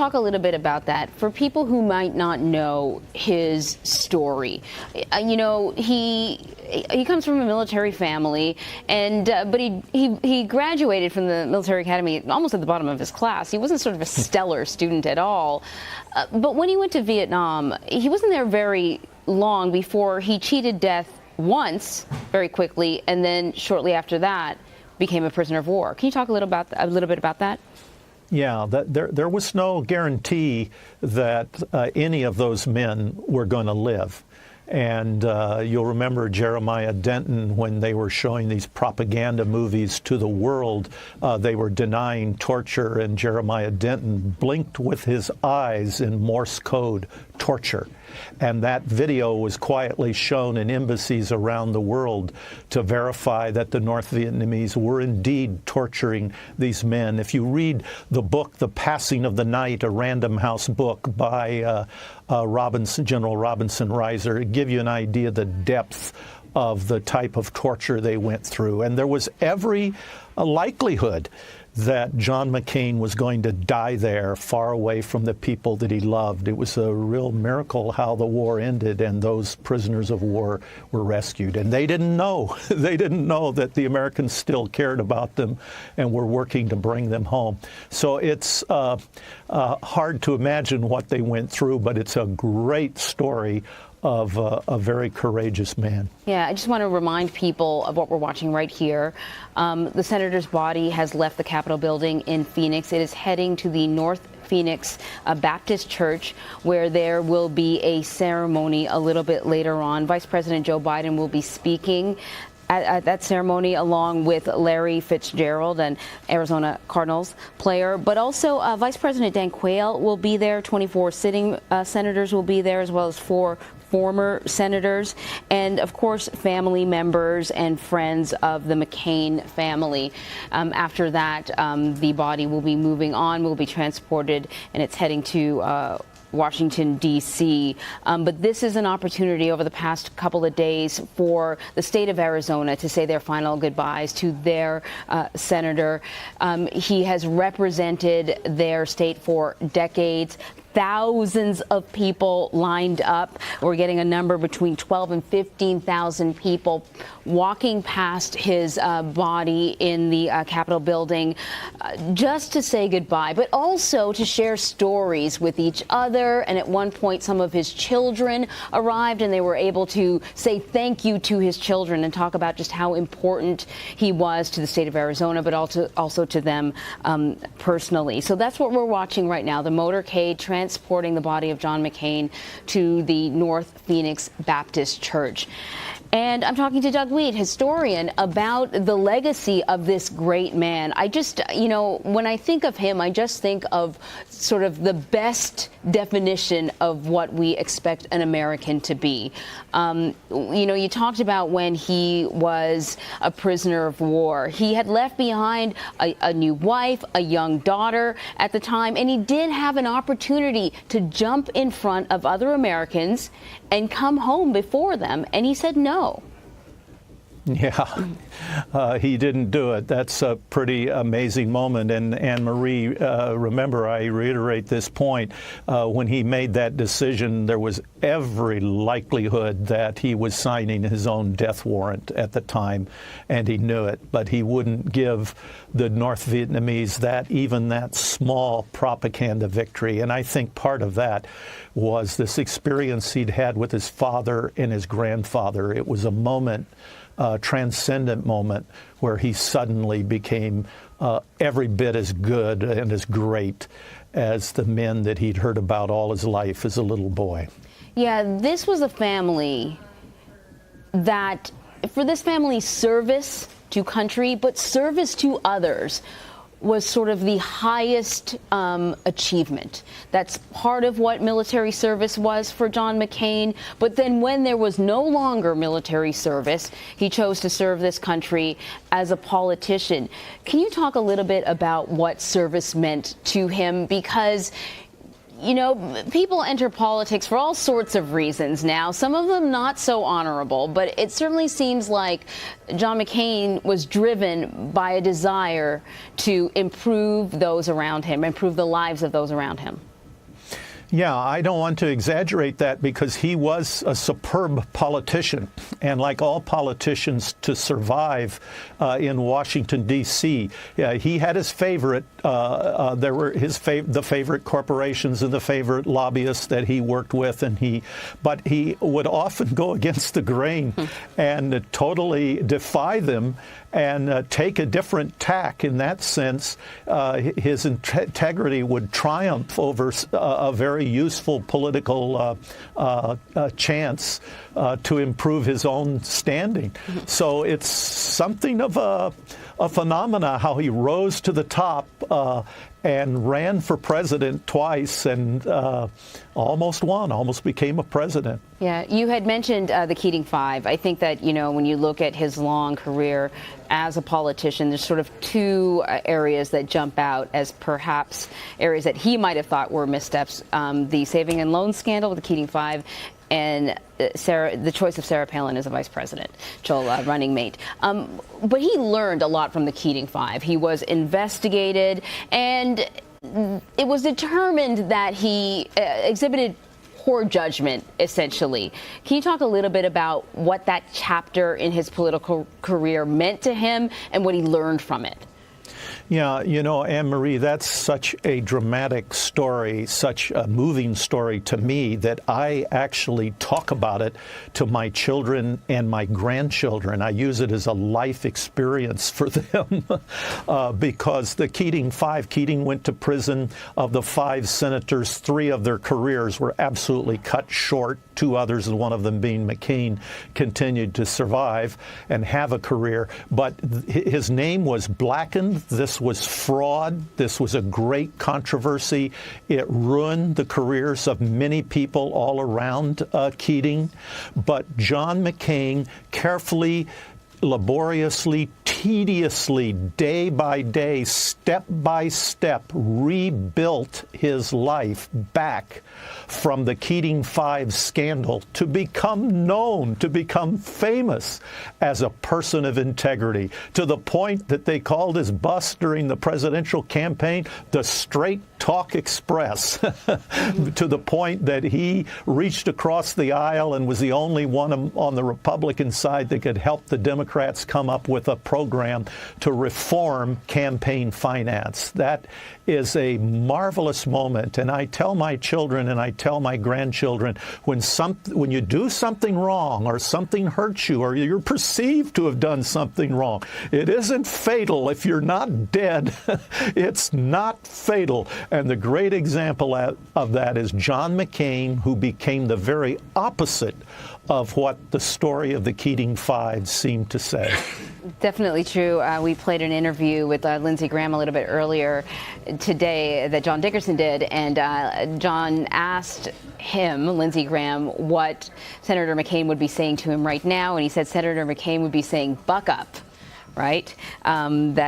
Talk a little bit about that for people who might not know his story. You know, he comes from a military family, and but he graduated from the military academy almost at the bottom of his class. He wasn't sort of a stellar student at all. But when he went to Vietnam, he wasn't there very long before he cheated death once very quickly, and then shortly after that became a prisoner of war. Can you talk a little bit about that? Yeah, there was no guarantee that any of those men were going to live. And you'll remember Jeremiah Denton, when they were showing these propaganda movies to the world, they were denying torture, and Jeremiah Denton blinked with his eyes in Morse code, torture. And that video was quietly shown in embassies around the world to verify that the North Vietnamese were indeed torturing these men. If you read the book, The Passing of the Night, a Random House book by General Robinson Reiser, it gives you an idea of the depth of the type of torture they went through. And there was every likelihood that John McCain was going to die there, far away from the people that he loved. It was a real miracle how the war ended and those prisoners of war were rescued. And they didn't know. They didn't know that the Americans still cared about them and were working to bring them home. So it's hard to imagine what they went through, but it's a great story of a very courageous man. Yeah, I just want to remind people of what we're watching right here. The senator's body has left the Capitol building in Phoenix. It is heading to the North Phoenix Baptist Church, where there will be a ceremony a little bit later on. Vice President Joe Biden will be speaking at that ceremony, along with Larry Fitzgerald, an Arizona Cardinals player. But also Vice President Dan Quayle will be there. 24 sitting senators will be there, as well as 4 former senators, and of course family members and friends of the McCain family. After that, the body will be moving on, will be transported, and it's heading to Washington, D.C. But this is an opportunity over the past couple of days for the state of Arizona to say their final goodbyes to their senator. He has represented their state for decades. Thousands of people lined up. We're getting a number between 12 and 15,000 people walking past his body in the Capitol building just to say goodbye, but also to share stories with each other. And at one point, some of his children arrived, and they were able to say thank you to his children and talk about just how important he was to the state of Arizona, but also to them personally. So that's what we're watching right now, the motorcade transporting the body of John McCain to the North Phoenix Baptist Church. And I'm talking to Doug Wead, historian, about the legacy of this great man. I just, when I think of him, I just think of sort of the best definition of what we expect an American to be. You talked about when he was a prisoner of war. He had left behind a new wife, a young daughter at the time, and he did have an opportunity to jump in front of other Americans and come home before them, and he said no. Yeah, he didn't do it. That's a pretty amazing moment. And Anne-Marie, remember, I reiterate this point, when he made that decision, there was every likelihood that he was signing his own death warrant at the time, and he knew it. But he wouldn't give the North Vietnamese even that small propaganda victory. And I think part of that was this experience he'd had with his father and his grandfather. It was a moment, transcendent moment, where he suddenly became every bit as good and as great as the men that he'd heard about all his life as a little boy. Yeah, this was a family that, for this family's service to country, but service to others, was sort of the highest achievement. That's part of what military service was for John McCain. But then when there was no longer military service, he chose to serve this country as a politician. Can you talk a little bit about what service meant to him? Because people enter politics for all sorts of reasons now, some of them not so honorable, but it certainly seems like John McCain was driven by a desire to improve those around him, improve the lives of those around him. Yeah, I don't want to exaggerate that because he was a superb politician. And like all politicians, to survive in Washington, D.C., he had his favorite. There were the favorite corporations and the favorite lobbyists that he worked with, but he would often go against the grain and totally defy them and take a different tack. In that sense, his integrity would triumph over a very useful political chance to improve his own standing. So it's something of a phenomena how he rose to the top and ran for president twice and almost won, almost became a president. Yeah, you had mentioned the Keating Five. I think that, when you look at his long career as a politician, there's sort of two areas that jump out as perhaps areas that he might have thought were missteps. The saving and loan scandal with the Keating Five and the choice of Sarah Palin as a vice presidential running mate. But he learned a lot from the Keating Five. He was investigated, and it was determined that he exhibited poor judgment, essentially. Can you talk a little bit about what that chapter in his political career meant to him and what he learned from it? Yeah, Anne-Marie, that's such a dramatic story, such a moving story to me that I actually talk about it to my children and my grandchildren. I use it as a life experience for them because the Keating Five, Keating went to prison. Of the 5 senators, 3 of their careers were absolutely cut short. 2 others, and one of them being McCain, continued to survive and have a career. But his name was blackened. This was fraud. This was a great controversy. It ruined the careers of many people all around Keating. But John McCain carefully, laboriously, tediously, day by day, step by step, rebuilt his life back from the Keating Five scandal to become known, to become famous as a person of integrity, to the point that they called his bus during the presidential campaign the Straight Talk Express, to the point that he reached across the aisle and was the only one on the Republican side that could help the Democrats come up with a program to reform campaign finance. That is a marvelous moment, and I tell my children and I tell my grandchildren, when you do something wrong or something hurts you or you're perceived to have done something wrong, it isn't fatal. If you're not dead, it's not fatal. And the great example of that is John McCain, who became the very opposite of what the story of the Keating Five seemed to say. Definitely true. We played an interview with Lindsey Graham a little bit earlier today that John Dickerson did, and John asked him, Lindsey Graham, what Senator McCain would be saying to him right now, and he said Senator McCain would be saying, "Buck up." Right? And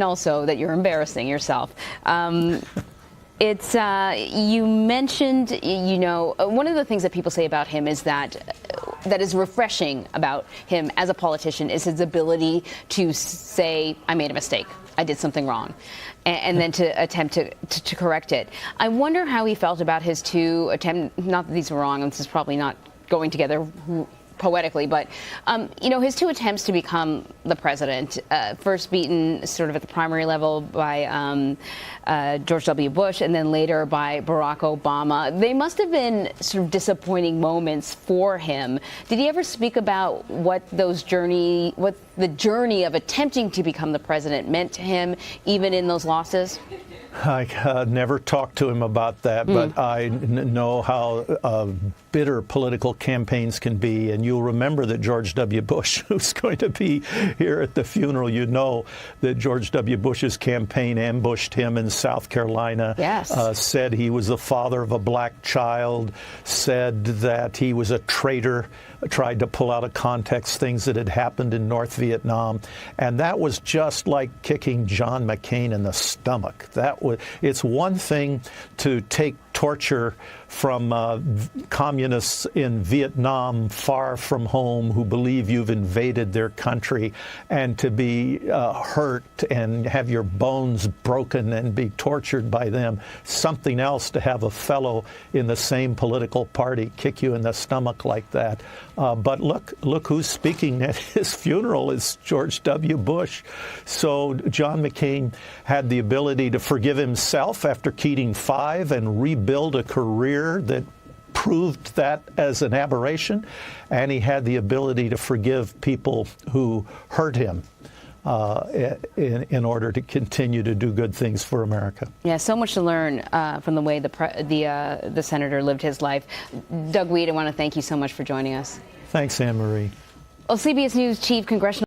also that you're embarrassing yourself. It's you mentioned, one of the things that people say about him is that is refreshing about him as a politician is his ability to say, I made a mistake, I did something wrong, and then to attempt to correct it. I wonder how he felt about his 2 attempts, not that these were wrong, this is probably not going together poetically, but his 2 attempts to become the president, first beaten sort of at the primary level by George W. Bush, and then later by Barack Obama. They must have been sort of disappointing moments for him. Did he ever speak about what the journey of attempting to become the president meant to him, even in those losses? I never talked to him about that, but I know how bitter political campaigns can be. And you'll remember that George W. Bush, who's going to be here at the funeral, that George W. Bush's campaign ambushed him in South Carolina, yes. Said he was the father of a black child, said that he was a traitor, tried to pull out of context things that had happened in North Vietnam. And that was just like kicking John McCain in the stomach. It's one thing to take torture from communists in Vietnam far from home who believe you've invaded their country, and to be hurt and have your bones broken and be tortured by them. Something else to have a fellow in the same political party kick you in the stomach like that. But look who's speaking at his funeral is George W. Bush. So John McCain had the ability to forgive himself after Keating Five and rebuild a career that proved that as an aberration, and he had the ability to forgive people who hurt him in order to continue to do good things for America. Yeah, so much to learn from the way the senator lived his life. Doug Wead, I want to thank you so much for joining us. Thanks, Anne Marie. Well, CBS News Chief Congressional